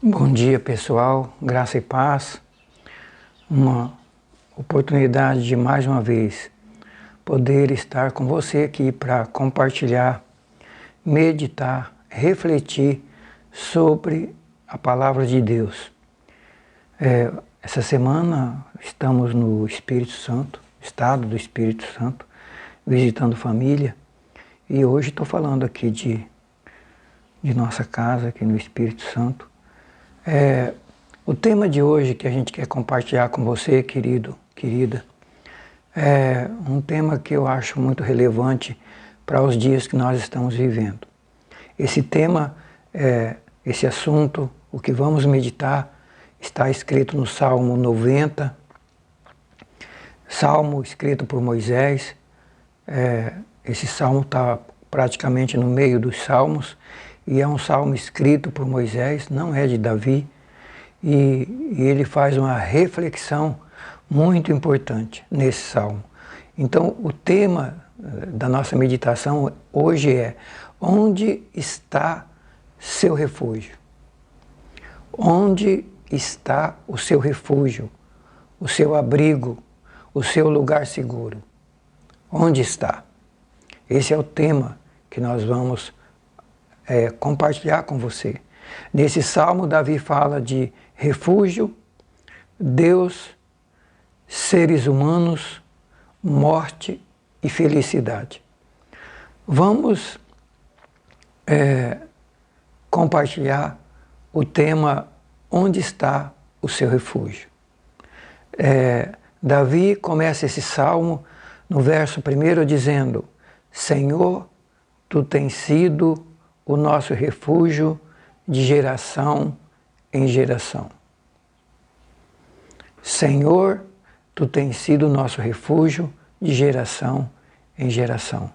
Bom dia, pessoal, graça e paz. Uma oportunidade de mais uma vez poder estar com você aqui para compartilhar, meditar, refletir sobre a palavra de Deus. Essa semana estamos no Espírito Santo, estado do Espírito Santo, visitando família, e hoje estou falando aqui de nossa casa, aqui no Espírito Santo. O tema de hoje que a gente quer compartilhar com você, querido, querida, é um tema que eu acho muito relevante para os dias que nós estamos vivendo. Esse tema, esse assunto, o que vamos meditar, está escrito no Salmo 90, salmo escrito por Moisés. Esse salmo está praticamente no meio dos salmos e é um salmo escrito por Moisés, não é de Davi. E ele faz uma reflexão muito importante nesse salmo. Então, o tema da nossa meditação hoje é: onde está seu refúgio? Onde está o seu refúgio, o seu abrigo, o seu lugar seguro? Onde está? Esse é o tema que nós vamos compartilhar com você. Nesse salmo, Davi fala de refúgio, Deus, seres humanos, morte e felicidade. Vamos compartilhar o tema: onde está o seu refúgio? Davi começa esse salmo no verso 1 dizendo: Senhor, tu tens sido o nosso refúgio de geração em geração. Senhor, tu tens sido o nosso refúgio de geração em geração.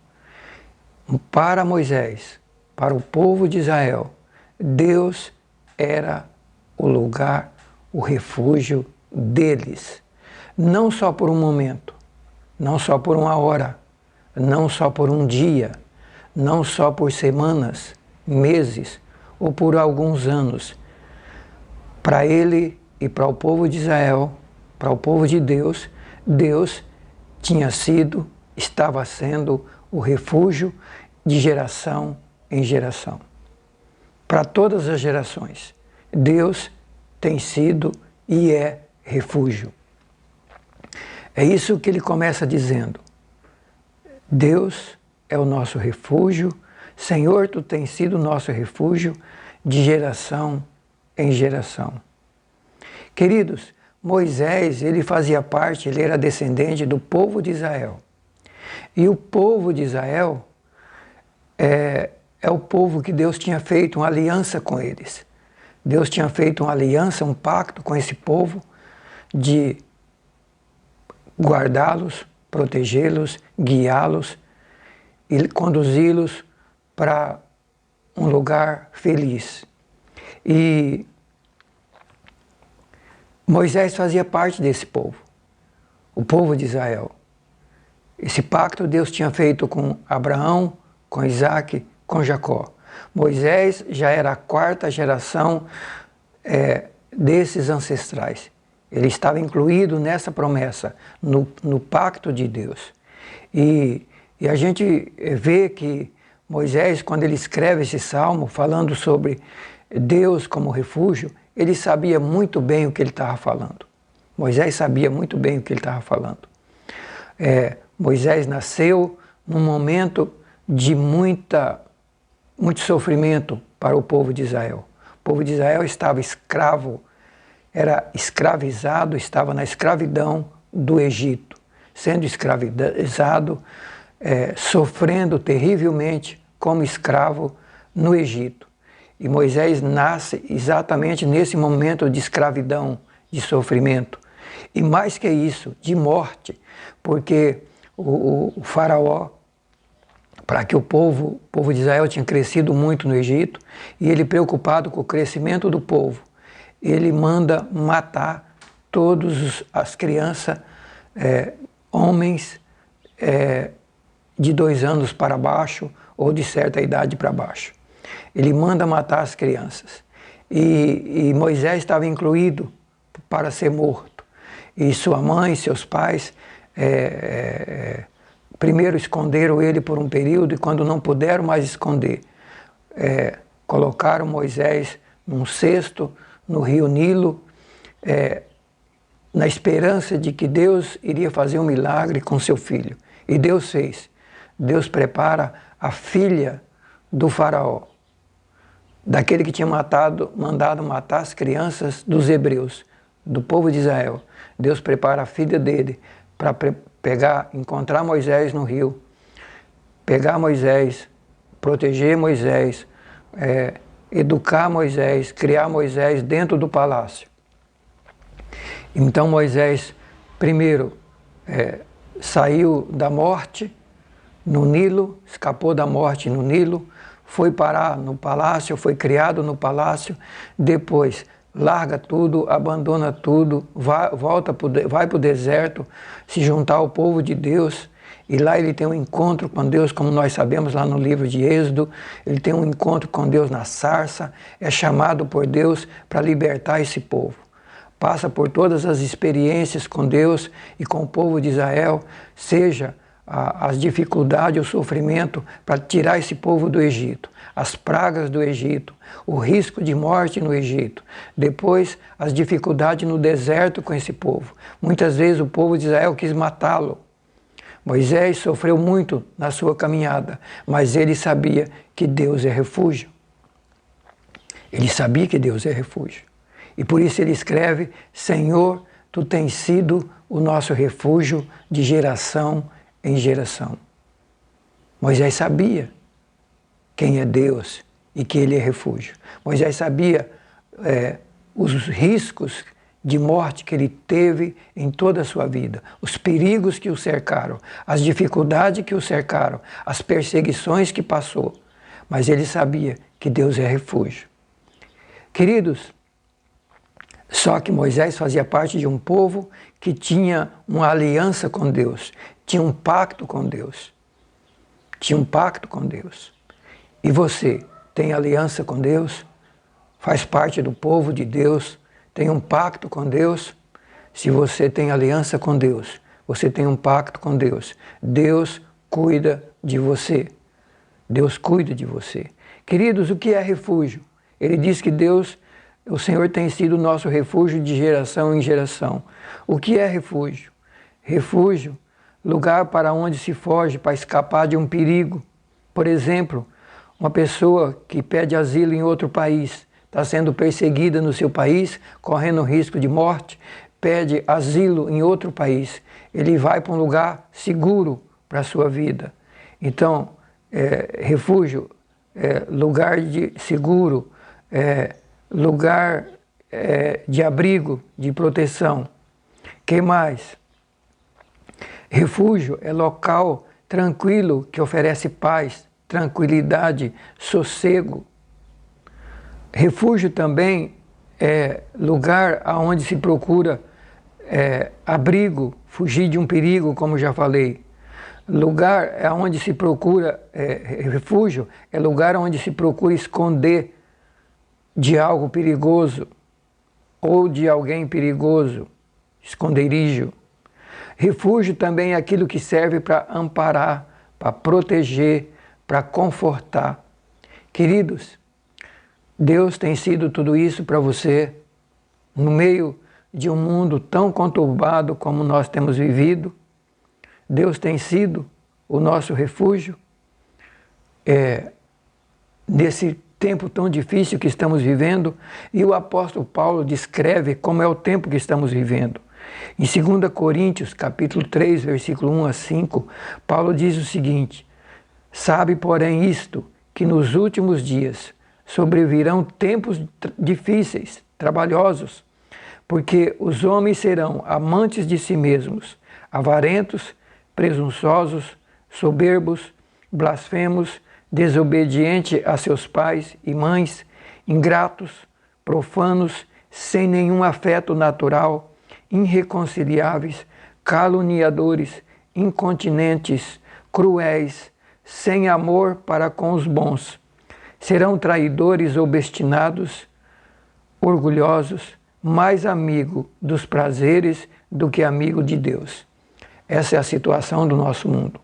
Para Moisés, para o povo de Israel, Deus era o lugar, o refúgio deles. Não só por um momento, não só por uma hora, não só por um dia, não só por semanas, meses ou por alguns anos. Para ele e para o povo de Israel, para o povo de Deus, Deus tinha sido, estava sendo o refúgio de geração em geração. Para todas as gerações, Deus tem sido e é refúgio. É isso que ele começa dizendo: Deus é o nosso refúgio, Senhor, tu tens sido o nosso refúgio de geração em geração. Queridos, Moisés, ele fazia parte, ele era descendente do povo de Israel. E o povo de Israel é o povo que Deus tinha feito uma aliança com eles. Deus tinha feito uma aliança, um pacto com esse povo de guardá-los, protegê-los, guiá-los e conduzi-los para um lugar feliz. E Moisés fazia parte desse povo, o povo de Israel. Esse pacto Deus tinha feito com Abraão, com Isaac, com Jacó. Moisés já era a quarta geração desses ancestrais. Ele estava incluído nessa promessa, no pacto de Deus. E a gente vê que Moisés, quando ele escreve esse salmo, falando sobre Deus como refúgio, ele sabia muito bem o que ele estava falando. Moisés sabia muito bem o que ele estava falando. Moisés nasceu num momento de muito sofrimento para o povo de Israel. O povo de Israel estava escravo, era escravizado, estava na escravidão do Egito, sendo escravizado, sofrendo terrivelmente como escravo no Egito. E Moisés nasce exatamente nesse momento de escravidão, de sofrimento. E mais que isso, de morte, porque o faraó, para que o povo de Israel tinha crescido muito no Egito, e ele preocupado com o crescimento do povo, ele manda matar todas as crianças, homens de 2 anos para baixo ou de certa idade para baixo. Ele manda matar as crianças. e Moisés estava incluído para ser morto. E sua mãe, seus pais, primeiro esconderam ele por um período, e quando não puderam mais esconder, colocaram Moisés num cesto no rio Nilo, na esperança de que Deus iria fazer um milagre com seu filho. E Deus fez. Deus prepara a filha do faraó, daquele que tinha mandado matar as crianças dos hebreus, do povo de Israel. Deus prepara a filha dele para encontrar Moisés no rio, pegar Moisés, proteger Moisés, educar Moisés, criar Moisés dentro do palácio. Então Moisés, primeiro, saiu da morte no Nilo, escapou da morte no Nilo, foi parar no palácio, foi criado no palácio, depois larga tudo, abandona tudo, vai para o deserto, se juntar ao povo de Deus, e lá ele tem um encontro com Deus, como nós sabemos lá no livro de Êxodo, ele tem um encontro com Deus na sarça, é chamado por Deus para libertar esse povo. Passa por todas as experiências com Deus e com o povo de Israel, seja as dificuldades, o sofrimento, para tirar esse povo do Egito, as pragas do Egito, o risco de morte no Egito, depois as dificuldades no deserto com esse povo. Muitas vezes o povo de Israel quis matá-lo. Moisés sofreu muito na sua caminhada, mas ele sabia que Deus é refúgio. Ele sabia que Deus é refúgio. E por isso ele escreve: Senhor, Tu tens sido o nosso refúgio de geração em geração. Moisés sabia quem é Deus e que Ele é refúgio. Moisés sabia os riscos de morte que ele teve em toda a sua vida, os perigos que o cercaram, as dificuldades que o cercaram, as perseguições que passou. Mas ele sabia que Deus é refúgio. Queridos, só que Moisés fazia parte de um povo que tinha uma aliança com Deus, tinha um pacto com Deus. Tinha um pacto com Deus. E você tem aliança com Deus? Faz parte do povo de Deus? Tem um pacto com Deus? Se você tem aliança com Deus, você tem um pacto com Deus. Deus cuida de você. Deus cuida de você. Queridos, o que é refúgio? Ele diz que Deus, o Senhor tem sido o nosso refúgio de geração em geração. O que é refúgio? Refúgio, lugar para onde se foge para escapar de um perigo. Por exemplo, uma pessoa que pede asilo em outro país, está sendo perseguida no seu país, correndo risco de morte, pede asilo em outro país. Ele vai para um lugar seguro para a sua vida. Então, refúgio, lugar de seguro, lugar de abrigo, de proteção. Que mais? Refúgio é local tranquilo que oferece paz, tranquilidade, sossego. Refúgio também é lugar onde se procura abrigo, fugir de um perigo, como já falei. Lugar onde se procura refúgio é lugar onde se procura esconder de algo perigoso ou de alguém perigoso, esconderijo. Refúgio também é aquilo que serve para amparar, para proteger, para confortar. Queridos, Deus tem sido tudo isso para você no meio de um mundo tão conturbado como nós temos vivido. Deus tem sido o nosso refúgio nesse tempo tão difícil que estamos vivendo, e o apóstolo Paulo descreve como é o tempo que estamos vivendo. Em 2 Coríntios, capítulo 3, versículo 1 a 5, Paulo diz o seguinte: sabe, porém, isto, que nos últimos dias sobrevirão tempos difíceis, trabalhosos, porque os homens serão amantes de si mesmos, avarentos, presunçosos, soberbos, blasfemos, desobedientes a seus pais e mães, ingratos, profanos, sem nenhum afeto natural, irreconciliáveis, caluniadores, incontinentes, cruéis, sem amor para com os bons. Serão traidores, obstinados, orgulhosos, mais amigo dos prazeres do que amigo de Deus. Essa é a situação do nosso mundo.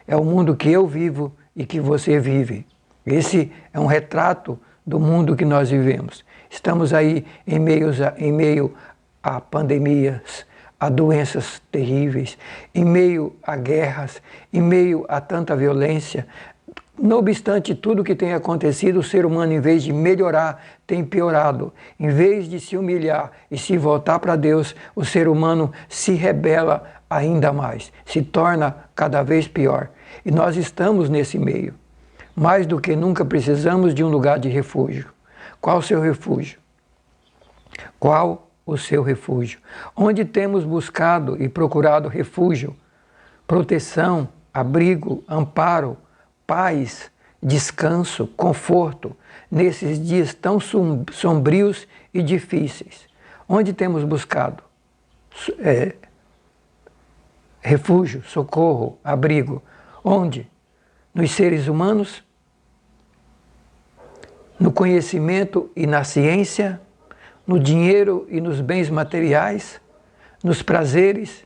É o mundo que eu vivo e que você vive. Esse é um retrato do mundo que nós vivemos. Estamos aí em meio a pandemias, a doenças terríveis, em meio a guerras, em meio a tanta violência. Não obstante tudo que tem acontecido, o ser humano, em vez de melhorar, tem piorado. Em vez de se humilhar e se voltar para Deus, o ser humano se rebela ainda mais, se torna cada vez pior. E nós estamos nesse meio. Mais do que nunca precisamos de um lugar de refúgio. Qual o seu refúgio? Qual o seu refúgio? Onde temos buscado e procurado refúgio, proteção, abrigo, amparo, paz, descanso, conforto, nesses dias tão sombrios e difíceis? Onde temos buscado refúgio, socorro, abrigo? Onde? Nos seres humanos? No conhecimento e na ciência? No dinheiro e nos bens materiais? Nos prazeres?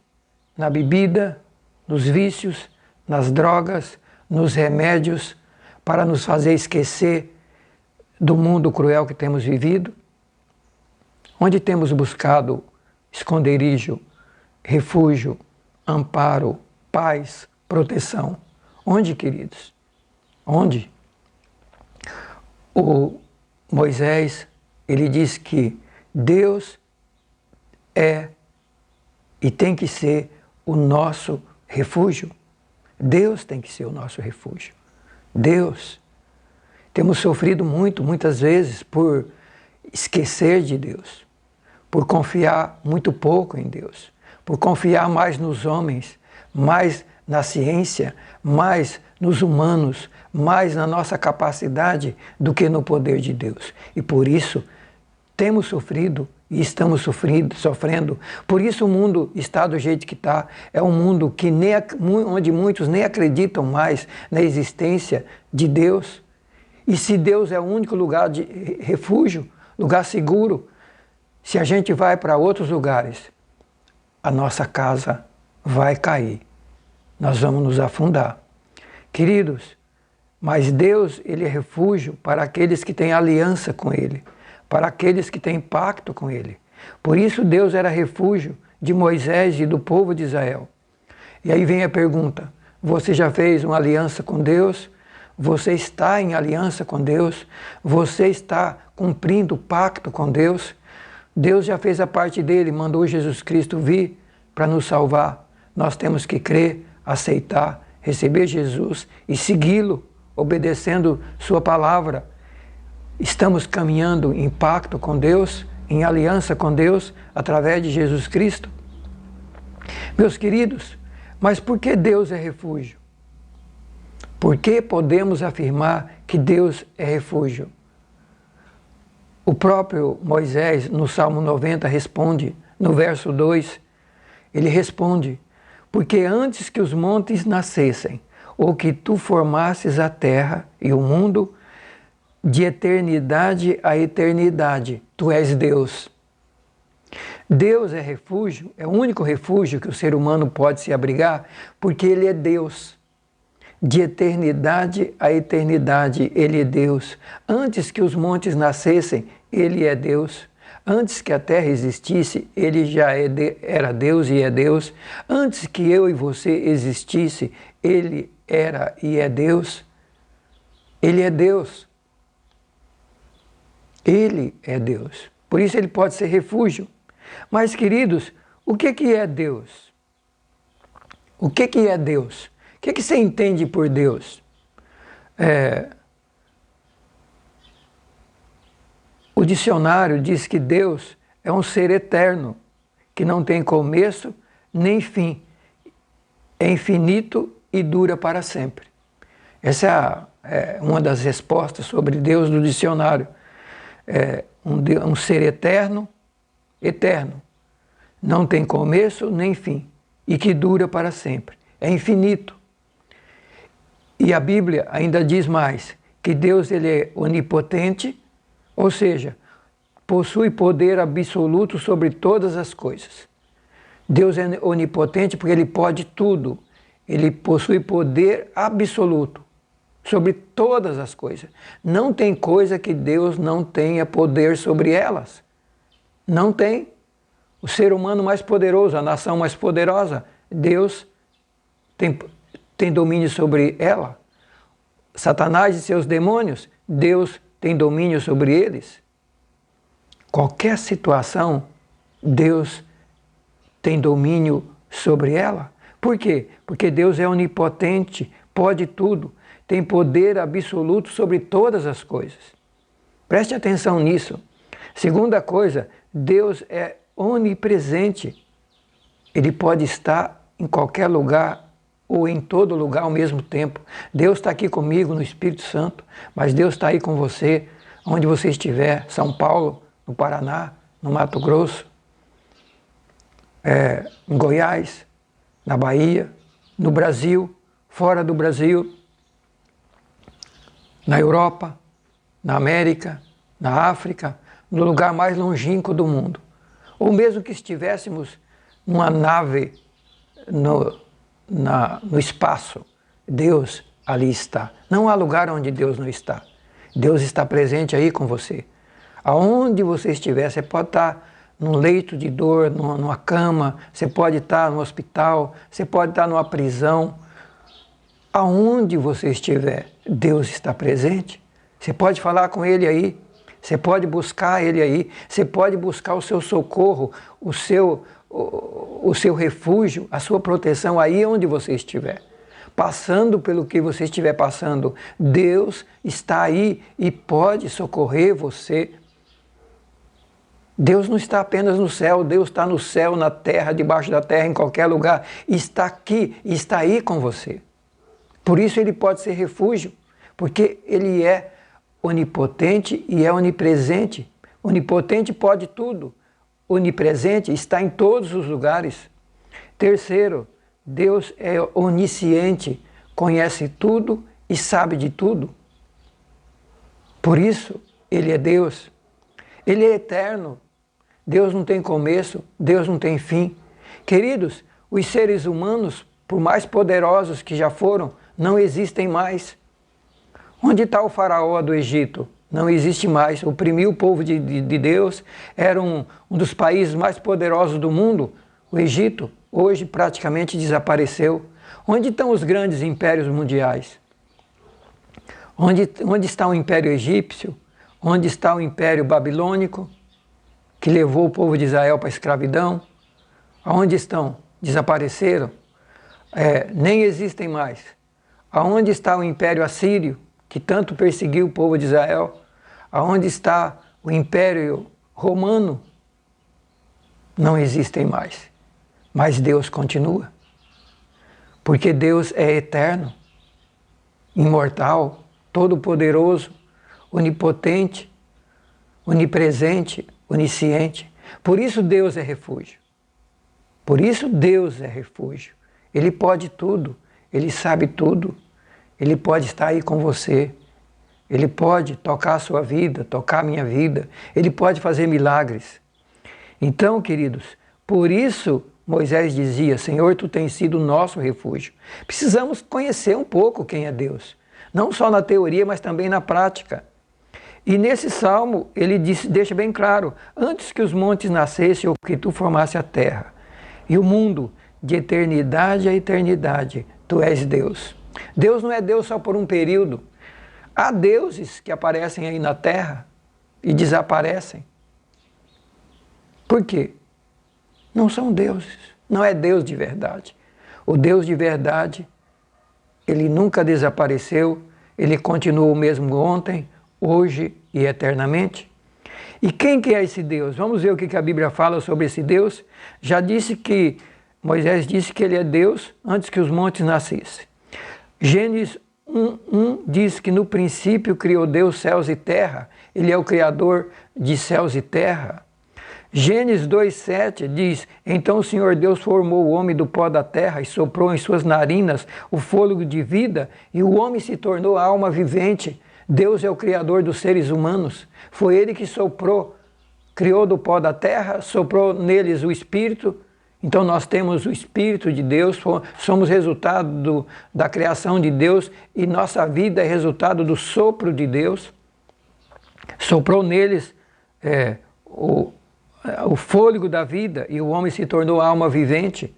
Na bebida? Nos vícios? Nas drogas? Nos remédios? Para nos fazer esquecer do mundo cruel que temos vivido? Onde temos buscado esconderijo, refúgio, amparo, paz, proteção? Onde, queridos? Onde? O Moisés, ele diz que Deus é e tem que ser o nosso refúgio. Deus tem que ser o nosso refúgio. Deus. Temos sofrido muitas vezes por esquecer de Deus, por confiar muito pouco em Deus, por confiar mais nos homens, mais na ciência, mais nos humanos, mais na nossa capacidade do que no poder de Deus. E por isso temos sofrido e estamos sofrendo. Por isso o mundo está do jeito que está. É um mundo que onde muitos nem acreditam mais na existência de Deus. E se Deus é o único lugar de refúgio, lugar seguro, se a gente vai para outros lugares, a nossa casa vai cair. Nós vamos nos afundar. Queridos, mas Deus, Ele é refúgio para aqueles que têm aliança com Ele, para aqueles que têm pacto com Ele. Por isso Deus era refúgio de Moisés e do povo de Israel. E aí vem a pergunta, você já fez uma aliança com Deus? Você está em aliança com Deus? Você está cumprindo o pacto com Deus? Deus já fez a parte dele, mandou Jesus Cristo vir para nos salvar. Nós temos que crer, aceitar, receber Jesus e segui-lo, obedecendo sua palavra. Estamos caminhando em pacto com Deus, em aliança com Deus, através de Jesus Cristo. Meus queridos, mas por que Deus é refúgio? Por que podemos afirmar que Deus é refúgio? O próprio Moisés, no Salmo 90, responde, no verso 2, ele responde, porque antes que os montes nascessem, ou que tu formasses a terra e o mundo, de eternidade a eternidade, tu és Deus. Deus é refúgio, é o único refúgio que o ser humano pode se abrigar, porque Ele é Deus. De eternidade a eternidade, Ele é Deus. Antes que os montes nascessem, Ele é Deus. Antes que a terra existisse, Ele já era Deus e é Deus. Antes que eu e você existisse, Ele era e é Deus. Ele é Deus. Ele é Deus. Por isso Ele pode ser refúgio. Mas, queridos, o que é Deus? O que é Deus? O que você entende por Deus? O dicionário diz que Deus é um ser eterno, que não tem começo nem fim, é infinito e dura para sempre. Essa é uma das respostas sobre Deus do dicionário. Um ser eterno, não tem começo nem fim, e que dura para sempre, é infinito. E a Bíblia ainda diz mais, que Deus ele é onipotente, ou seja, possui poder absoluto sobre todas as coisas. Deus é onipotente porque Ele pode tudo. Ele possui poder absoluto sobre todas as coisas. Não tem coisa que Deus não tenha poder sobre elas. Não tem. O ser humano mais poderoso, a nação mais poderosa, Deus tem domínio sobre ela. Satanás e seus demônios, Deus tem domínio sobre eles. Qualquer situação, Deus tem domínio sobre ela. Por quê? Porque Deus é onipotente, pode tudo, tem poder absoluto sobre todas as coisas. Preste atenção nisso. Segunda coisa, Deus é onipresente. Ele pode estar em qualquer lugar ou em todo lugar ao mesmo tempo. Deus está aqui comigo no Espírito Santo, mas Deus está aí com você, onde você estiver, São Paulo, no Paraná, no Mato Grosso, em Goiás, na Bahia, no Brasil, fora do Brasil, na Europa, na América, na África, no lugar mais longínquo do mundo. Ou mesmo que estivéssemos numa nave no espaço, Deus ali está. Não há lugar onde Deus não está. Deus está presente aí com você. Aonde você estiver, você pode estar num leito de dor, numa cama, você pode estar no hospital, você pode estar numa prisão. Aonde você estiver, Deus está presente. Você pode falar com Ele aí, você pode buscar Ele aí, você pode buscar o seu socorro, o seu refúgio, a sua proteção aí onde você estiver. Passando pelo que você estiver passando, Deus está aí e pode socorrer você. Deus não está apenas no céu, Deus está no céu, na terra, debaixo da terra, em qualquer lugar. Está aqui, está aí com você. Por isso Ele pode ser refúgio, porque Ele é onipotente e é onipresente. Onipotente pode tudo. Onipresente está em todos os lugares. Terceiro, Deus é onisciente, conhece tudo e sabe de tudo. Por isso, Ele é Deus. Ele é eterno. Deus não tem começo, Deus não tem fim. Queridos, os seres humanos, por mais poderosos que já foram, não existem mais. Onde está o faraó do Egito? Não existe mais. Oprimiu o povo de Deus, era um dos países mais poderosos do mundo. O Egito hoje praticamente desapareceu. Onde estão os grandes impérios mundiais? Onde está o Império Egípcio? Onde está o Império Babilônico, que levou o povo de Israel para a escravidão? Aonde estão? Desapareceram? Nem existem mais. Aonde está o Império Assírio, que tanto perseguiu o povo de Israel? Aonde está o Império Romano? Não existem mais. Mas Deus continua. Porque Deus é eterno, imortal, todo-poderoso, onipotente, onipresente, onisciente. Por isso Deus é refúgio. Por isso Deus é refúgio. Ele pode tudo, Ele sabe tudo. Ele pode estar aí com você. Ele pode tocar a sua vida, tocar a minha vida. Ele pode fazer milagres. Então, queridos, por isso Moisés dizia: Senhor, Tu tens sido o nosso refúgio. Precisamos conhecer um pouco quem é Deus. Não só na teoria, mas também na prática. E nesse salmo, ele deixa bem claro: antes que os montes nascessem ou que Tu formasse a terra e o mundo, de eternidade a eternidade, Tu és Deus. Deus não é Deus só por um período. Há deuses que aparecem aí na terra e desaparecem. Por quê? Não são deuses. Não é Deus de verdade. O Deus de verdade, Ele nunca desapareceu. Ele continua o mesmo ontem, hoje e eternamente. E quem que é esse Deus? Vamos ver o que a Bíblia fala sobre esse Deus. Já disse que Moisés disse que Ele é Deus antes que os montes nascessem. Gênesis 1:1 diz que no princípio criou Deus céus e terra. Ele é o Criador de céus e terra. Gênesis 2:7 diz: então o Senhor Deus formou o homem do pó da terra e soprou em suas narinas o fôlego de vida, e o homem se tornou alma vivente. Deus é o Criador dos seres humanos. Foi Ele que soprou criou do pó da terra, soprou neles o Espírito. Então nós temos o Espírito de Deus, somos resultado da criação de Deus e nossa vida é resultado do sopro de Deus. Soprou neles o fôlego da vida e o homem se tornou alma vivente.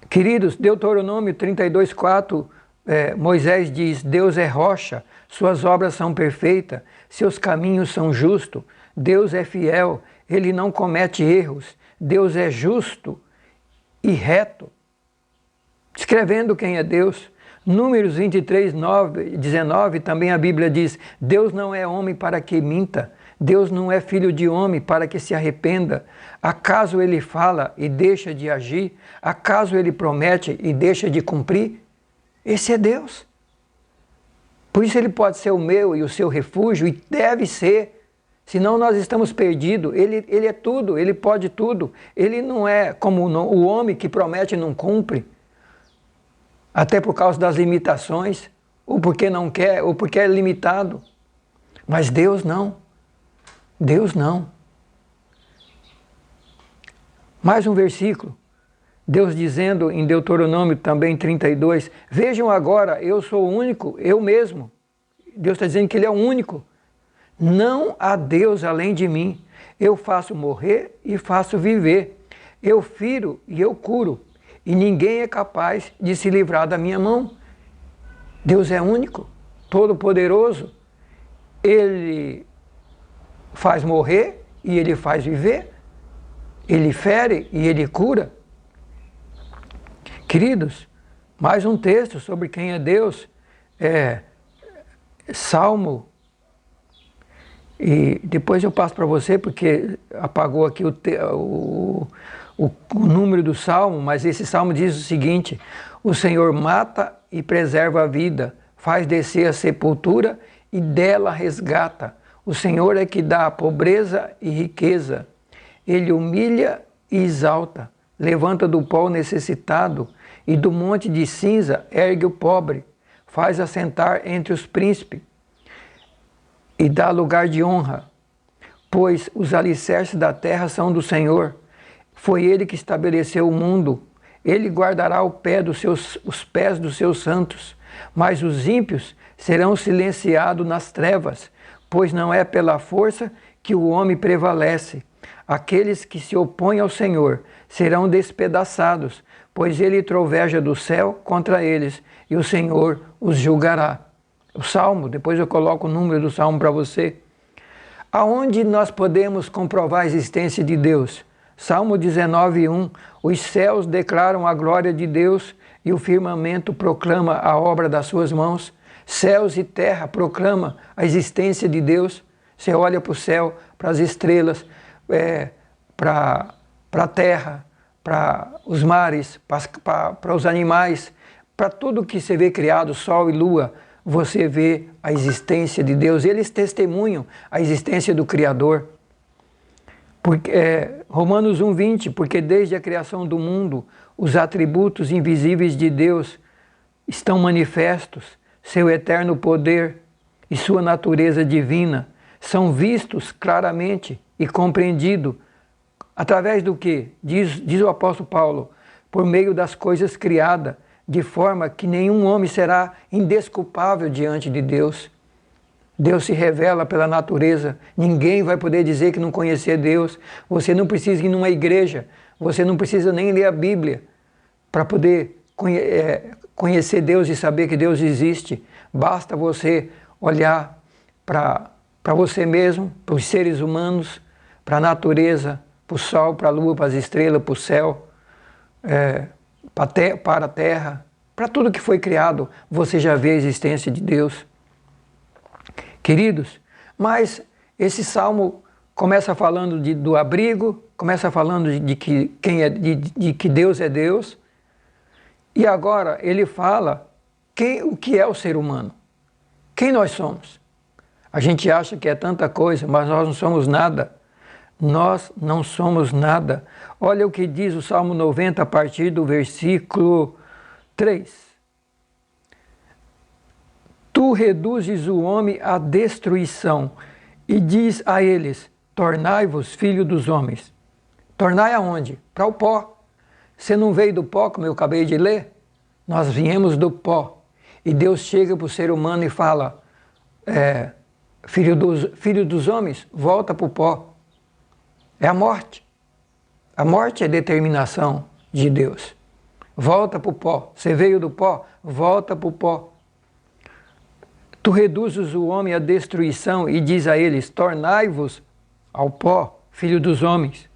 Queridos, Deuteronômio 32:4, Moisés diz: Deus é rocha, suas obras são perfeitas, seus caminhos são justos, Deus é fiel, ele não comete erros, Deus é justo e reto. Descrevendo quem é Deus. Números 23:19 também a Bíblia diz: Deus não é homem para que minta, Deus não é filho de homem para que se arrependa. Acaso ele fala e deixa de agir? Acaso ele promete e deixa de cumprir? Esse é Deus. Por isso ele pode ser o meu e o seu refúgio, e deve ser. Senão nós estamos perdidos. Ele é tudo, ele pode tudo. Ele não é como o homem que promete e não cumpre, até por causa das limitações, ou porque não quer, ou porque é limitado. Mas Deus não. Deus não. Mais um versículo. Deus dizendo em Deuteronômio também 32, vejam agora, eu sou o único, eu mesmo. Deus está dizendo que Ele é o único. Não há Deus além de mim. Eu faço morrer e faço viver. Eu firo e eu curo. E ninguém é capaz de se livrar da minha mão. Deus é único, todo-poderoso. Ele faz morrer e Ele faz viver. Ele fere e Ele cura. Queridos, mais um texto sobre quem é Deus. Salmo. E depois eu passo para você, porque apagou aqui o número do salmo, mas esse salmo diz o seguinte: o Senhor mata e preserva a vida, faz descer a sepultura e dela resgata. O Senhor é que dá pobreza e riqueza. Ele humilha e exalta, levanta do pó o necessitado e do monte de cinza ergue o pobre, faz assentar entre os príncipes e dá lugar de honra, pois os alicerces da terra são do Senhor. Foi Ele que estabeleceu o mundo. Ele guardará os pés dos seus santos, mas os ímpios serão silenciados nas trevas, pois não é pela força que o homem prevalece. Aqueles que se opõem ao Senhor serão despedaçados, pois Ele troveja do céu contra eles, e o Senhor os julgará. O Salmo, depois eu coloco o número do Salmo para você. Aonde nós podemos comprovar a existência de Deus? Salmo 19:1, os céus declaram a glória de Deus e o firmamento proclama a obra das suas mãos. Céus e terra proclamam a existência de Deus. Você olha para o céu, para as estrelas, para a terra, para os mares, para os animais, para tudo que você vê criado, sol e lua, você vê a existência de Deus. Eles testemunham a existência do Criador. Romanos 1:20, porque desde a criação do mundo, os atributos invisíveis de Deus estão manifestos, seu eterno poder e sua natureza divina são vistos claramente e compreendidos através do que? Diz o apóstolo Paulo, por meio das coisas criadas, de forma que nenhum homem será indesculpável diante de Deus. Deus se revela pela natureza. Ninguém vai poder dizer que não conhecer Deus. Você não precisa ir numa igreja. Você não precisa nem ler a Bíblia para poder conhecer Deus e saber que Deus existe. Basta você olhar para você mesmo, para os seres humanos, para a natureza, para o sol, para a lua, para as estrelas, para o céu, para a terra, para tudo que foi criado, você já vê a existência de Deus. Queridos, mas esse salmo começa falando do abrigo, começa falando de que Deus é Deus, e agora ele fala o que é o ser humano, quem nós somos. A gente acha que é tanta coisa, mas nós não somos nada. Nós não somos nada. Olha o que diz o Salmo 90 a partir do versículo 3. Tu reduzes o homem à destruição E diz a eles: tornai-vos filhos dos homens. Tornai aonde? Para o pó. Você não veio do pó, como eu acabei de ler? Nós viemos do pó. E Deus chega para o ser humano e fala: filho dos homens, volta para o pó. É a morte. A morte é determinação de Deus. Volta para o pó. Você veio do pó, volta para o pó. Tu reduzes o homem à destruição e diz a eles: tornai-vos ao pó, filho dos homens.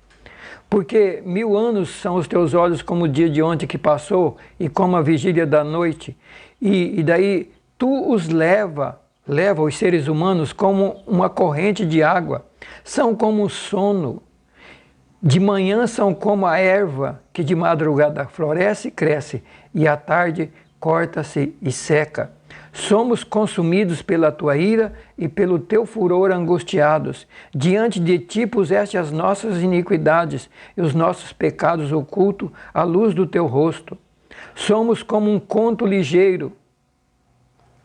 Porque 1000 anos são os teus olhos como o dia de ontem que passou e como a vigília da noite. E daí tu os leva os seres humanos como uma corrente de água. São como o sono. De manhã são como a erva que de madrugada floresce e cresce, e à tarde corta-se e seca. Somos consumidos pela tua ira e pelo teu furor angustiados. Diante de ti puseste as nossas iniquidades e os nossos pecados ocultos à luz do teu rosto. Somos como um conto ligeiro.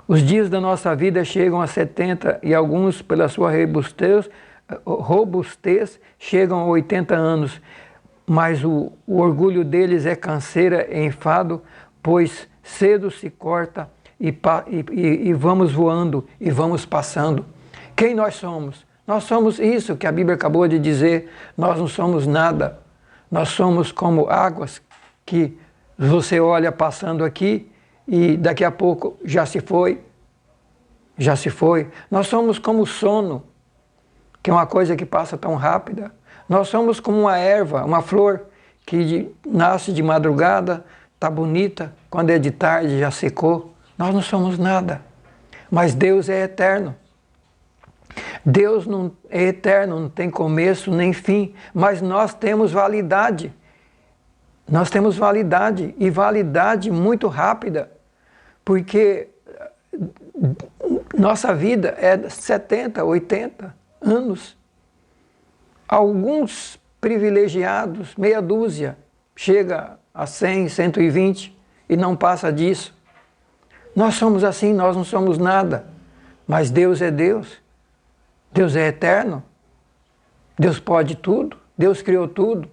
Os dias da nossa vida chegam a 70 e alguns, pela sua robustez, chegam a 80 anos. Mas o orgulho deles é canseira e enfado, pois cedo se corta e vamos voando e vamos passando. Quem nós somos? Nós somos isso que a Bíblia acabou de dizer. Nós não somos nada. Nós somos como águas que você olha passando aqui e daqui a pouco já se foi. Já se foi. Nós somos como o sono, que é uma coisa que passa tão rápida. Nós somos como uma erva, uma flor que nasce de madrugada, está bonita, quando é de tarde já secou. Nós não somos nada, mas Deus é eterno. Deus não é eterno, não tem começo nem fim, mas nós temos validade. Nós temos validade, e validade muito rápida, porque nossa vida é 70, 80 anos. Alguns privilegiados, meia dúzia, chega a 100, 120 e não passa disso. Nós somos assim, nós não somos nada, mas Deus é Deus, Deus é eterno, Deus pode tudo, Deus criou tudo,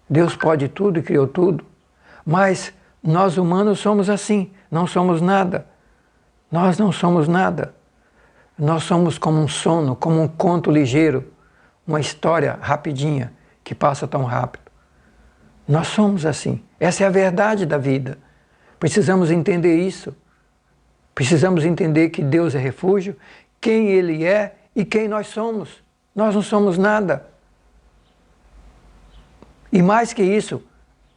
Deus pode tudo e criou tudo, mas nós humanos somos assim, não somos nada, nós não somos nada, nós somos como um sono, como um conto ligeiro, uma história rapidinha que passa tão rápido. Nós somos assim, essa é a verdade da vida. Precisamos entender isso. Precisamos entender que Deus é refúgio, quem Ele é e quem nós somos. Nós não somos nada. E mais que isso,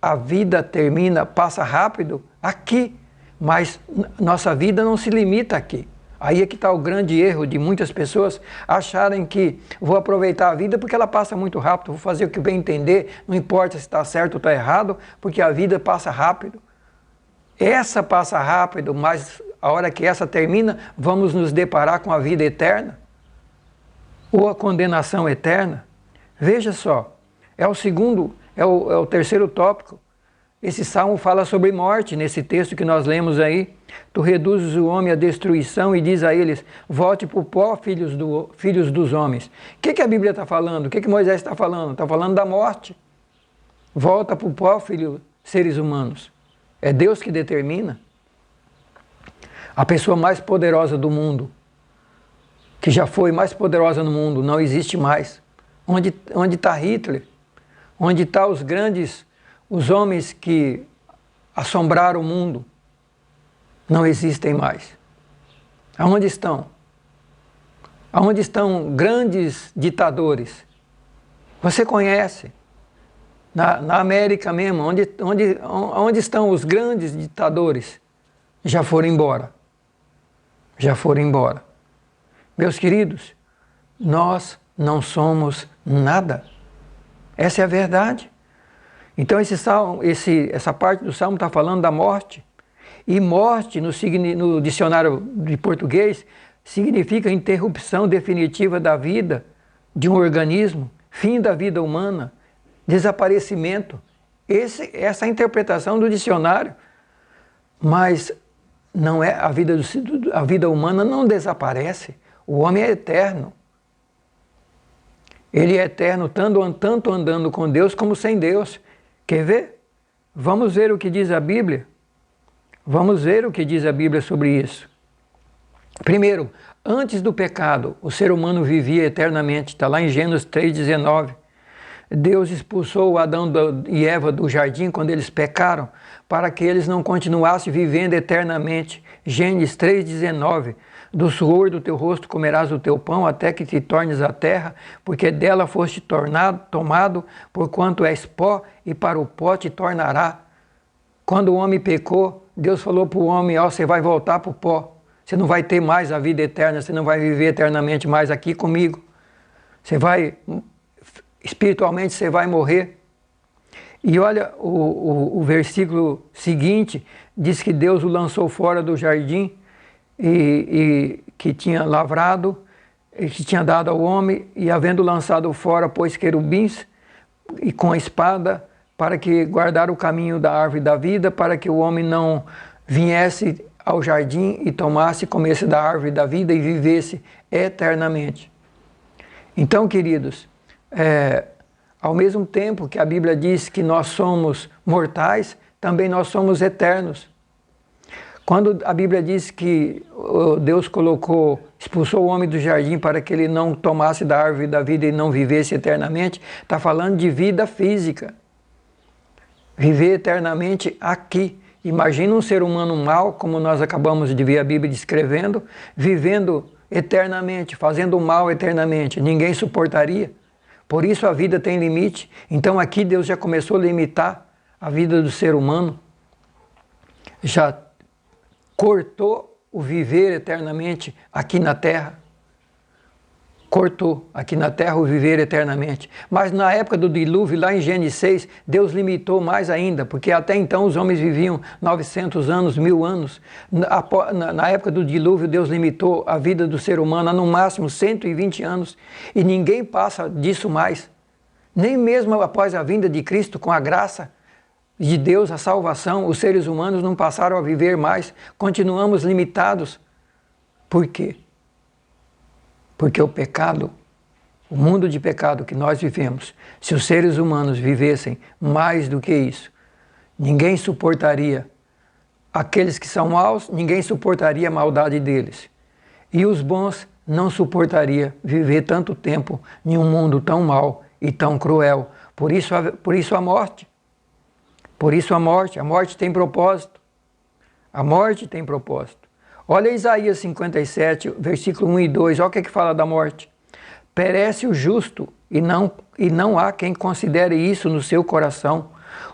a vida termina, passa rápido aqui, mas nossa vida não se limita aqui. Aí é que está o grande erro de muitas pessoas acharem que vou aproveitar a vida porque ela passa muito rápido, vou fazer o que bem entender, não importa se está certo ou está errado, porque a vida passa rápido. Essa passa rápido, mas a hora que essa termina, vamos nos deparar com a vida eterna ou a condenação eterna. Veja só, é o terceiro tópico. Esse salmo fala sobre morte, nesse texto que nós lemos aí. Tu reduzes o homem à destruição e diz a eles: volte para o pó, filhos dos homens. O que a Bíblia está falando? O que Moisés está falando? Está falando da morte. Volta para o pó, seres humanos. É Deus que determina. A pessoa mais poderosa do mundo, que já foi mais poderosa no mundo, não existe mais. Onde está Hitler? Onde estão os homens que assombraram o mundo? Não existem mais. Aonde estão? Aonde estão grandes ditadores? Você conhece? Na América mesmo, onde estão os grandes ditadores? Já foram embora. Já foram embora. Meus queridos, nós não nada. Essa é a verdade. Então essa parte do Salmo está falando da morte. E morte, no dicionário de português, significa interrupção definitiva da vida de um organismo, fim da vida humana, desaparecimento. Essa é a interpretação do dicionário. Mas não é a vida humana não desaparece. O homem é eterno. Ele é eterno tanto andando com Deus como sem Deus. Quer ver? Vamos ver o que diz a Bíblia. Vamos ver o que diz a Bíblia sobre isso. Primeiro, antes do pecado, o ser humano vivia eternamente. Está lá em Gênesis 3,19. Deus expulsou Adão e Eva do jardim quando eles pecaram, para que eles não continuassem vivendo eternamente. Gênesis 3,19. Do suor do teu rosto comerás o teu pão, até que te tornes a terra, porque dela foste tomado, porquanto és pó, e para o pó te tornará. Quando o homem pecou, Deus falou para o homem, você vai voltar para o pó. Você não vai ter mais a vida eterna, você não vai viver eternamente mais aqui comigo. Espiritualmente você vai morrer. E olha, o versículo seguinte diz que Deus o lançou fora do jardim, e que tinha lavrado, e que tinha dado ao homem, e havendo lançado fora, pôs querubins e com a espada, para que guardar o caminho da árvore da vida, para que o homem não viesse ao jardim e tomasse, comesse da árvore da vida e vivesse eternamente. Então, queridos, ao mesmo tempo que a Bíblia diz que nós somos mortais, também nós somos eternos. Quando a Bíblia diz que Deus expulsou o homem do jardim para que ele não tomasse da árvore da vida e não vivesse eternamente, está falando de vida física. Viver eternamente aqui. Imagina um ser humano mau, como nós acabamos de ver a Bíblia descrevendo, vivendo eternamente, fazendo mal eternamente. Ninguém suportaria. Por isso a vida tem limite. Então aqui Deus já começou a limitar a vida do ser humano. Já cortou o viver eternamente aqui na terra. Cortou aqui na terra o viver eternamente. Mas na época do dilúvio, lá em Gênesis 6, Deus limitou mais ainda, porque até então os homens viviam 900 anos, 1000 anos. Na época do dilúvio, Deus limitou a vida do ser humano a no máximo 120 anos, e ninguém passa disso mais. Nem mesmo após a vinda de Cristo, com a graça de Deus, a salvação, os seres humanos não passaram a viver mais, continuamos limitados. Por quê? Porque o pecado, o mundo de pecado que nós vivemos, se os seres humanos vivessem mais do que isso, ninguém suportaria. Aqueles que são maus, ninguém suportaria a maldade deles. E os bons não suportariam viver tanto tempo em um mundo tão mau e tão cruel. Por isso a morte. Por isso a morte tem propósito. A morte tem propósito. Olha Isaías 57, versículo 1 e 2, olha o que fala da morte. Perece o justo, e não há quem considere isso no seu coração.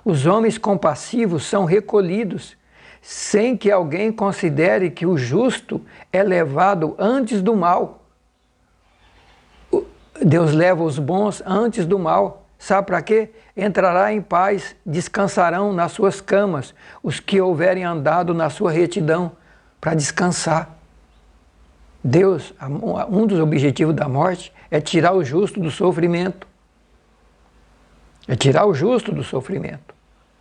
Os homens compassivos são recolhidos, sem que alguém considere que o justo é levado antes do mal. Deus leva os bons antes do mal. Sabe para quê? Entrará em paz, descansarão nas suas camas, os que houverem andado na sua retidão, para descansar. Deus, um dos objetivos da morte é tirar o justo do sofrimento. É tirar o justo do sofrimento,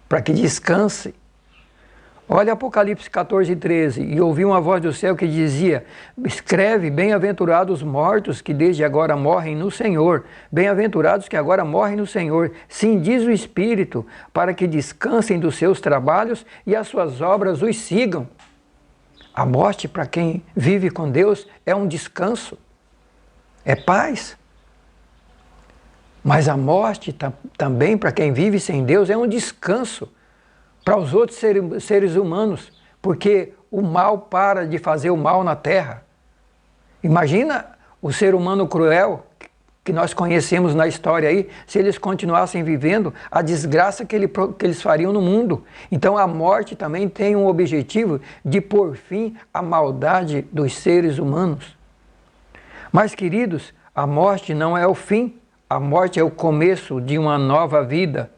para que descanse. Olha Apocalipse 14, 13, e ouvi uma voz do céu que dizia, escreve, bem-aventurados os mortos que desde agora morrem no Senhor, bem-aventurados que agora morrem no Senhor, sim, diz o Espírito, para que descansem dos seus trabalhos e as suas obras os sigam. A morte, para quem vive com Deus, é um descanso, é paz. Mas a morte também, para quem vive sem Deus, é um descanso para os outros seres humanos, porque o mal para de fazer o mal na terra. Imagina o ser humano cruel que nós conhecemos na história aí, se eles continuassem vivendo, a desgraça que eles fariam no mundo. Então a morte também tem um objetivo de pôr fim à maldade dos seres humanos. Mas, queridos, a morte não é o fim, a morte é o começo de uma nova vida.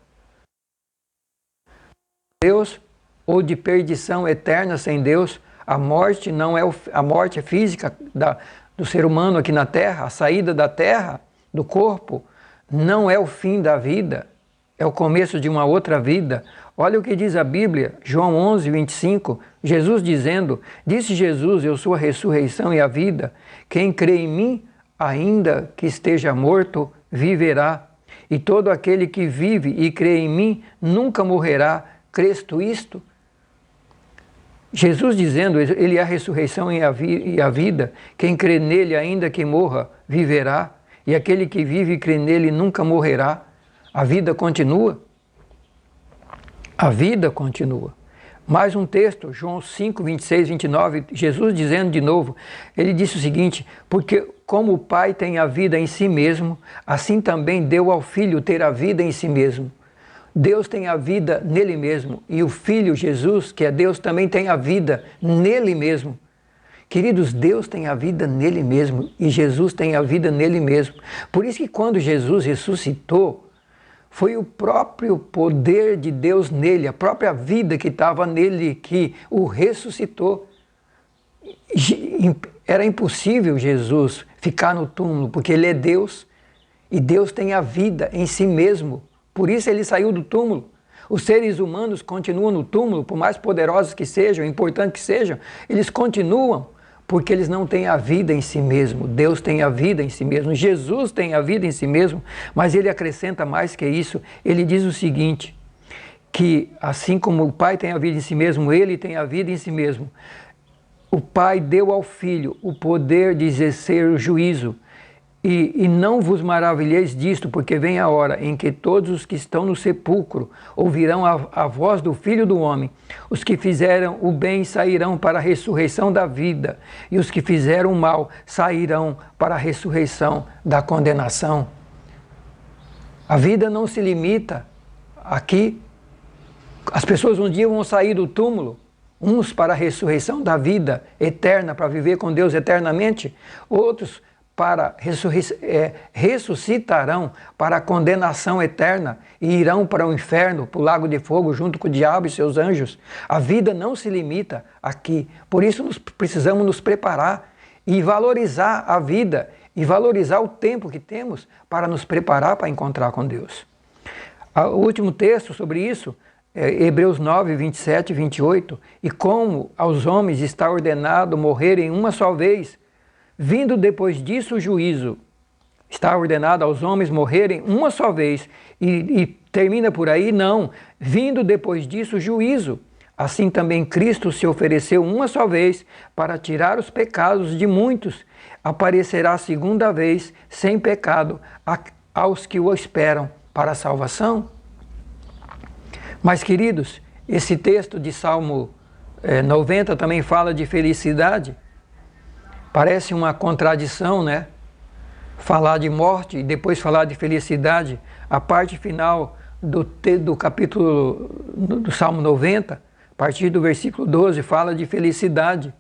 Deus ou de perdição eterna sem Deus, a morte não é a morte física do ser humano aqui na terra, a saída da terra, do corpo, não é o fim da vida, é o começo de uma outra vida. Olha o que diz a Bíblia, João 11, 25, Jesus dizendo, disse Jesus, eu sou a ressurreição e a vida, quem crê em mim, ainda que esteja morto, viverá. E todo aquele que vive e crê em mim nunca morrerá. Crês tu isto? Jesus dizendo, ele é a ressurreição e a vida. Quem crê nele, ainda que morra, viverá. E aquele que vive e crê nele nunca morrerá. A vida continua. A vida continua. Mais um texto, João 5, 26, 29, Jesus dizendo de novo, ele disse o seguinte, porque como o Pai tem a vida em si mesmo, assim também deu ao Filho ter a vida em si mesmo. Deus tem a vida nele mesmo, e o Filho Jesus, que é Deus, também tem a vida nele mesmo. Queridos, Deus tem a vida nele mesmo, e Jesus tem a vida nele mesmo. Por isso que quando Jesus ressuscitou, foi o próprio poder de Deus nele, a própria vida que estava nele, que o ressuscitou. Era impossível Jesus ficar no túmulo, porque ele é Deus, e Deus tem a vida em si mesmo. Por isso ele saiu do túmulo. Os seres humanos continuam no túmulo, por mais poderosos que sejam, importantes que sejam, eles continuam, porque eles não têm a vida em si mesmo. Deus tem a vida em si mesmo. Jesus tem a vida em si mesmo, mas ele acrescenta mais que isso. Ele diz o seguinte, que assim como o Pai tem a vida em si mesmo, ele tem a vida em si mesmo. O Pai deu ao Filho o poder de exercer o juízo. E não vos maravilheis disto, porque vem a hora em que todos os que estão no sepulcro ouvirão a voz do Filho do Homem. Os que fizeram o bem sairão para a ressurreição da vida, e os que fizeram o mal sairão para a ressurreição da condenação. A vida não se limita aqui. As pessoas um dia vão sair do túmulo, uns para a ressurreição da vida eterna, para viver com Deus eternamente, outros ressuscitarão para a condenação eterna e irão para o inferno, para o lago de fogo, junto com o diabo e seus anjos. A vida não se limita aqui. Por isso precisamos nos preparar e valorizar a vida e valorizar o tempo que temos para nos preparar para encontrar com Deus. O último texto sobre isso é Hebreus 9, 27 e 28. E como aos homens está ordenado morrerem uma só vez, vindo depois disso o juízo. Está ordenado aos homens morrerem uma só vez. E termina por aí, não. Vindo depois disso o juízo. Assim também Cristo se ofereceu uma só vez para tirar os pecados de muitos. Aparecerá a segunda vez sem pecado aos que o esperam para a salvação. Mas, queridos, esse texto de Salmo 90 também fala de felicidade. Parece uma contradição, né? Falar de morte e depois falar de felicidade. A parte final do capítulo do Salmo 90, a partir do versículo 12, fala de felicidade.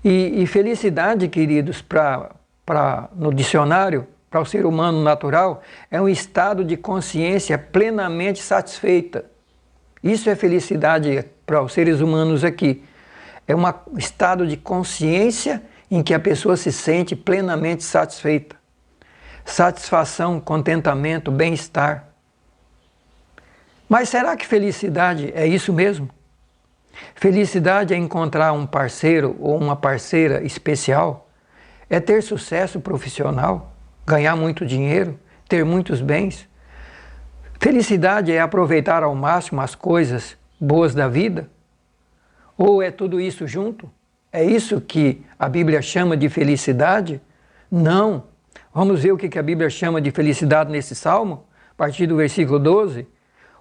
E felicidade, queridos, no dicionário, para o ser humano natural, é um estado de consciência plenamente satisfeita. Isso é felicidade para os seres humanos aqui. É um estado de consciência em que a pessoa se sente plenamente satisfeita. Satisfação, contentamento, bem-estar. Mas será que felicidade é isso mesmo? Felicidade é encontrar um parceiro ou uma parceira especial? É ter sucesso profissional? Ganhar muito dinheiro? Ter muitos bens? Felicidade é aproveitar ao máximo as coisas boas da vida? Ou é tudo isso junto? É isso que a Bíblia chama de felicidade? Não. Vamos ver o que a Bíblia chama de felicidade nesse salmo? A partir do versículo 12,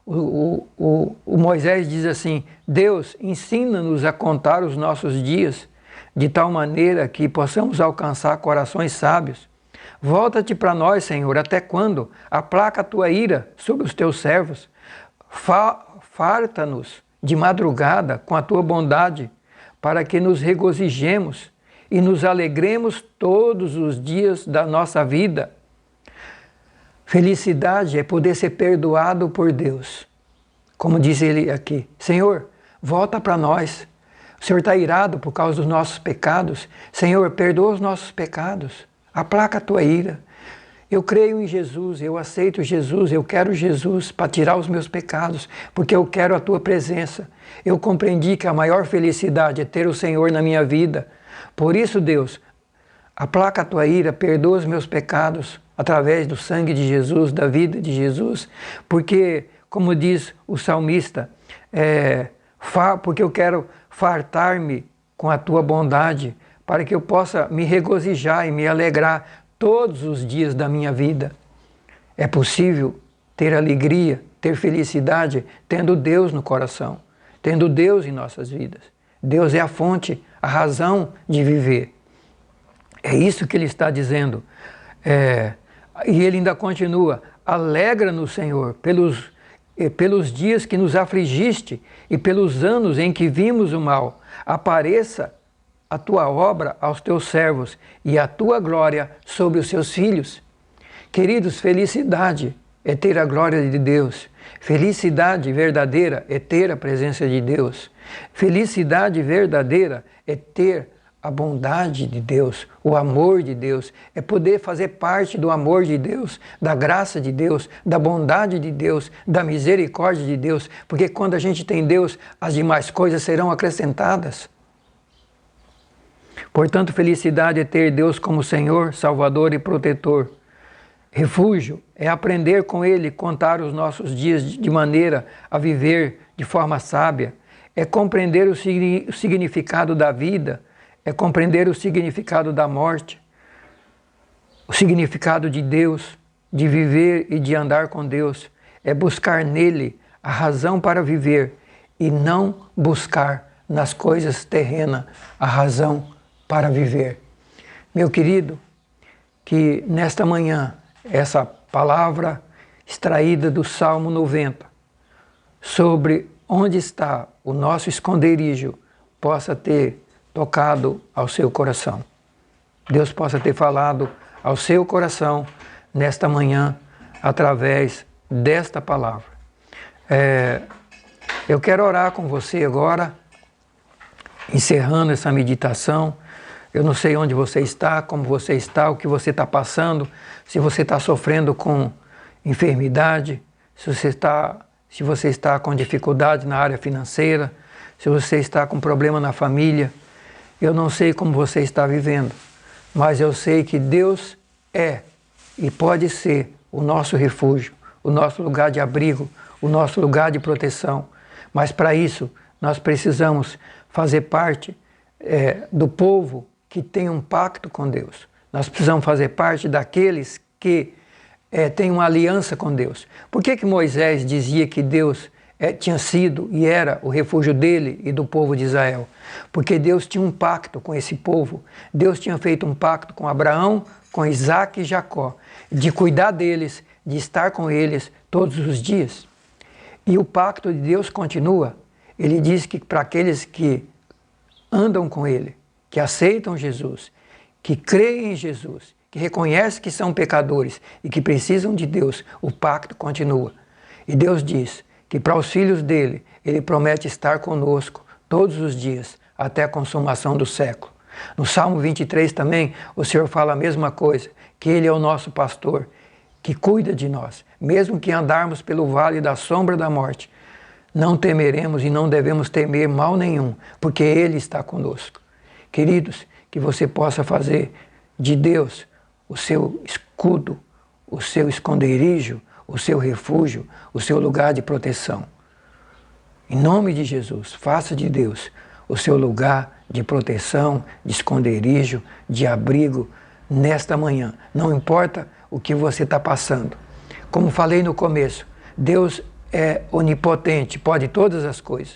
o Moisés diz assim: Deus, ensina-nos a contar os nossos dias, de tal maneira que possamos alcançar corações sábios. Volta-te para nós, Senhor, até quando? Aplaca a tua ira sobre os teus servos. Farta-nos de madrugada com a tua bondade, para que nos regozijemos e nos alegremos todos os dias da nossa vida. Felicidade é poder ser perdoado por Deus. Como diz ele aqui: Senhor, volta para nós. O Senhor está irado por causa dos nossos pecados. Senhor, perdoa os nossos pecados. Aplaca a tua ira. Eu creio em Jesus, eu aceito Jesus, eu quero Jesus para tirar os meus pecados, porque eu quero a tua presença. Eu compreendi que a maior felicidade é ter o Senhor na minha vida. Por isso, Deus, aplaca a tua ira, perdoa os meus pecados, através do sangue de Jesus, da vida de Jesus, porque, como diz o salmista, porque eu quero fartar-me com a tua bondade, para que eu possa me regozijar e me alegrar todos os dias da minha vida. É possível ter alegria, ter felicidade, tendo Deus no coração, tendo Deus em nossas vidas. Deus é a fonte, a razão de viver. É isso que ele está dizendo. E ele ainda continua: alegra no Senhor pelos dias que nos afligiste e pelos anos em que vimos o mal. Apareça a tua obra aos teus servos e a tua glória sobre os seus filhos. Queridos, felicidade é ter a glória de Deus. Felicidade verdadeira é ter a presença de Deus. Felicidade verdadeira é ter a bondade de Deus, o amor de Deus, é poder fazer parte do amor de Deus, da graça de Deus, da bondade de Deus, da misericórdia de Deus, porque quando a gente tem Deus, as demais coisas serão acrescentadas. Portanto, felicidade é ter Deus como Senhor, Salvador e Protetor. Refúgio é aprender com Ele, contar os nossos dias de maneira a viver de forma sábia, é compreender o significado da vida, é compreender o significado da morte, o significado de Deus, de viver e de andar com Deus, é buscar nele a razão para viver e não buscar nas coisas terrenas a razão para viver. Meu querido, que nesta manhã essa palavra extraída do Salmo 90 sobre onde está o nosso esconderijo possa ter tocado ao seu coração. Deus possa ter falado ao seu coração nesta manhã através desta palavra. Eu quero orar com você agora, encerrando essa meditação. Eu não sei onde você está, como você está, o que você está passando, se você está sofrendo com enfermidade, se você está com dificuldade na área financeira, se você está com problema na família. Eu não sei como você está vivendo, mas eu sei que Deus é e pode ser o nosso refúgio, o nosso lugar de abrigo, o nosso lugar de proteção. Mas para isso, nós precisamos fazer parte do povo que tem um pacto com Deus. Nós precisamos fazer parte daqueles que têm uma aliança com Deus. Por que Moisés dizia que Deus tinha sido e era o refúgio dele e do povo de Israel? Porque Deus tinha um pacto com esse povo. Deus tinha feito um pacto com Abraão, com Isaac e Jacó, de cuidar deles, de estar com eles todos os dias. E o pacto de Deus continua. Ele diz que para aqueles que andam com Ele, que aceitam Jesus, que creem em Jesus, que reconhecem que são pecadores e que precisam de Deus, o pacto continua. E Deus diz que para os filhos dele, Ele promete estar conosco todos os dias, até a consumação do século. No Salmo 23 também, o Senhor fala a mesma coisa, que Ele é o nosso pastor, que cuida de nós. Mesmo que andarmos pelo vale da sombra da morte, não temeremos e não devemos temer mal nenhum, porque Ele está conosco. Queridos, que você possa fazer de Deus o seu escudo, o seu esconderijo, o seu refúgio, o seu lugar de proteção. Em nome de Jesus, faça de Deus o seu lugar de proteção, de esconderijo, de abrigo nesta manhã. Não importa o que você está passando. Como falei no começo, Deus é onipotente, pode todas as coisas.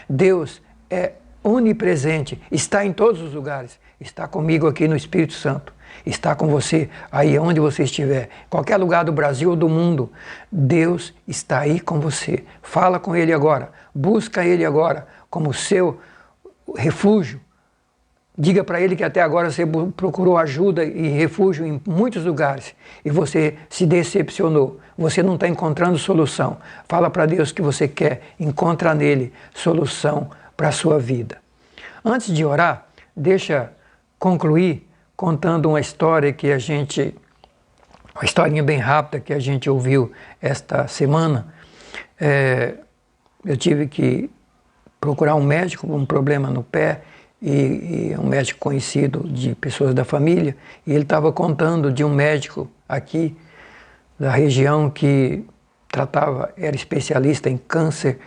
Deus é onipresente, está em todos os lugares. Está comigo aqui no Espírito Santo. Está com você aí onde você estiver, qualquer lugar do Brasil ou do mundo. Deus está aí com você. Fala com Ele agora, busca Ele agora como seu refúgio. Diga para Ele que até agora você procurou ajuda e refúgio em muitos lugares e você se decepcionou. Você não está encontrando solução. Fala para Deus que você quer, encontra nele solução para a sua vida. Antes de orar, deixa concluir contando uma história que uma historinha bem rápida que a gente ouviu esta semana. Eu tive que procurar um médico com um problema no pé e um médico conhecido de pessoas da família, e ele estava contando de um médico aqui da região que era especialista em câncer,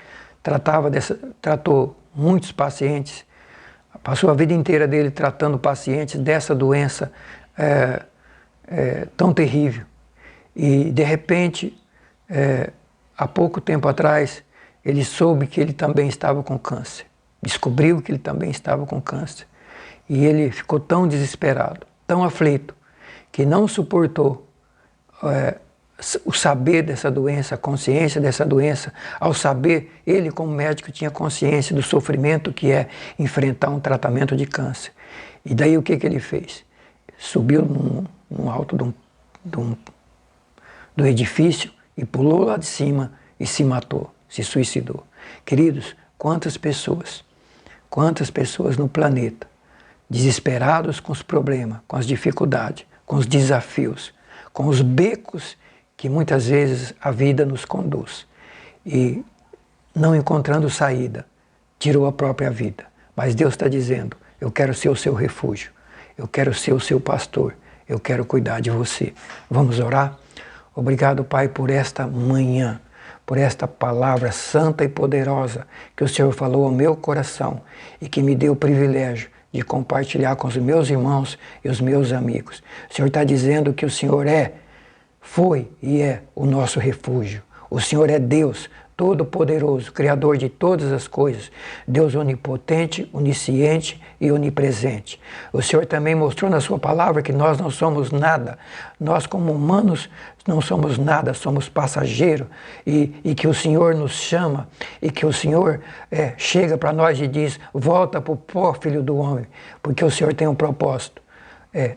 tratou muitos pacientes, passou a vida inteira dele tratando pacientes dessa doença tão terrível. E de repente, há pouco tempo atrás, ele soube que ele também estava com câncer. Descobriu que ele também estava com câncer. E ele ficou tão desesperado, tão aflito, que não suportou o saber dessa doença, a consciência dessa doença. Ao saber, ele como médico tinha consciência do sofrimento que é enfrentar um tratamento de câncer. E daí o que ele fez? Subiu no alto do edifício e pulou lá de cima e se matou, se suicidou. Queridos, quantas pessoas no planeta, desesperados com os problemas, com as dificuldades, com os desafios, com os becos que muitas vezes a vida nos conduz, e não encontrando saída, tirou a própria vida. Mas Deus está dizendo, eu quero ser o seu refúgio, eu quero ser o seu pastor, eu quero cuidar de você. Vamos orar? Obrigado, Pai, por esta manhã, por esta palavra santa e poderosa que o Senhor falou ao meu coração e que me deu o privilégio de compartilhar com os meus irmãos e os meus amigos. O Senhor está dizendo que o Senhor foi e é o nosso refúgio. O Senhor é Deus Todo-Poderoso, Criador de todas as coisas, Deus onipotente, onisciente e onipresente. O Senhor também mostrou na sua palavra que nós não somos nada, nós como humanos não somos nada, somos passageiros, e que o Senhor nos chama, e que o Senhor chega para nós e diz, volta para o pó, filho do homem, porque o Senhor tem um propósito.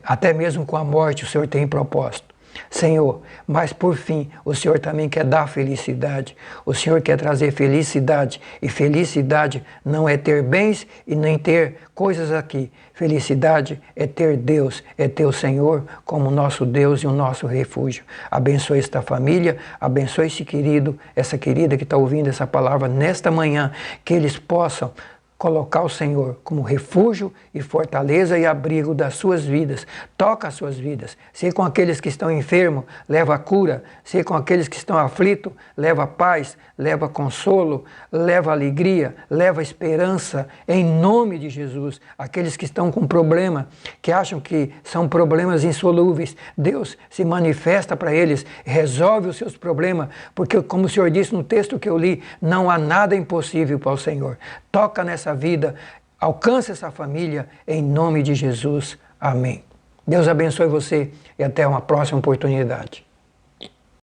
Até mesmo com a morte o Senhor tem propósito. Senhor, mas por fim, o Senhor também quer dar felicidade, o Senhor quer trazer felicidade, e felicidade não é ter bens e nem ter coisas aqui. Felicidade é ter Deus, é ter o Senhor como nosso Deus e o nosso refúgio. Abençoe esta família, abençoe esse querido, essa querida que está ouvindo essa palavra nesta manhã, que eles possam colocar o Senhor como refúgio e fortaleza e abrigo das suas vidas. Toca as suas vidas. Se com aqueles que estão enfermos, leva a cura. Se com aqueles que estão aflitos, leva paz, leva consolo, leva alegria, leva esperança, em nome de Jesus. Aqueles que estão com problema, que acham que são problemas insolúveis, Deus se manifesta para eles, resolve os seus problemas, porque como o Senhor disse no texto que eu li, não há nada impossível para o Senhor. Toca nessa vida, alcance essa família, em nome de Jesus. Amém. Deus abençoe você e até uma próxima oportunidade.